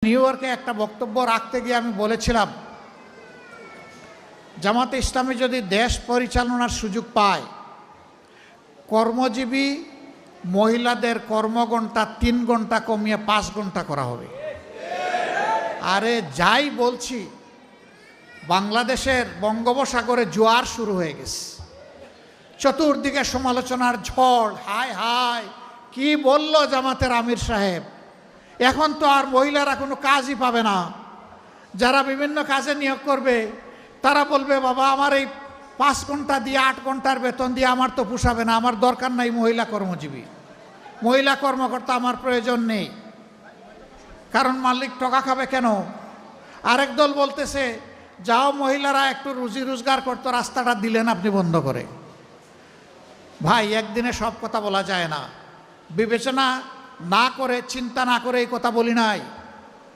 New ইয়র্কে একটা বক্তব্য রাখতে গিয়ে আমি বলেছিলাম, জামাতে ইসলামী যদি দেশ পরিচালনার সুযোগ পায়, কর্মজীবী মহিলাদের কর্মঘণ্টা 3 ঘন্টা কমিয়ে 5 ঘন্টা করা হবে। আরে যাই বলছি, বাংলাদেশের বঙ্গোপসাগরে জোয়ার শুরু হয়ে গেছে, চতুর্দিকে সমালোচনার ঝড়। হায় হায়, কি বলল জামাতের আমির সাহেব, এখন তো আর মহিলারা কোনো কাজই পাবে না। যারা বিভিন্ন কাজে নিয়োগ করবে তারা বলবে, বাবা আমার এই 5 ঘন্টা দিয়ে 8 ঘন্টার বেতন দিয়ে আমার তো পোষাবে না, আমার দরকার নাই মহিলা কর্মজীবী, মহিলা কর্মকর্তা আমার প্রয়োজন নেই। কারণ মালিক টাকা খাবে কেন? আরেক দল বলতেছে, যাও মহিলারা একটু রুজি রোজগার করতো, রাস্তাটা দিলেন আপনি বন্ধ করে। ভাই, একদিনে সব কথা বলা যায় না। বিবেচনা না করে, চিন্তা না করে এই কথা বলি নাই।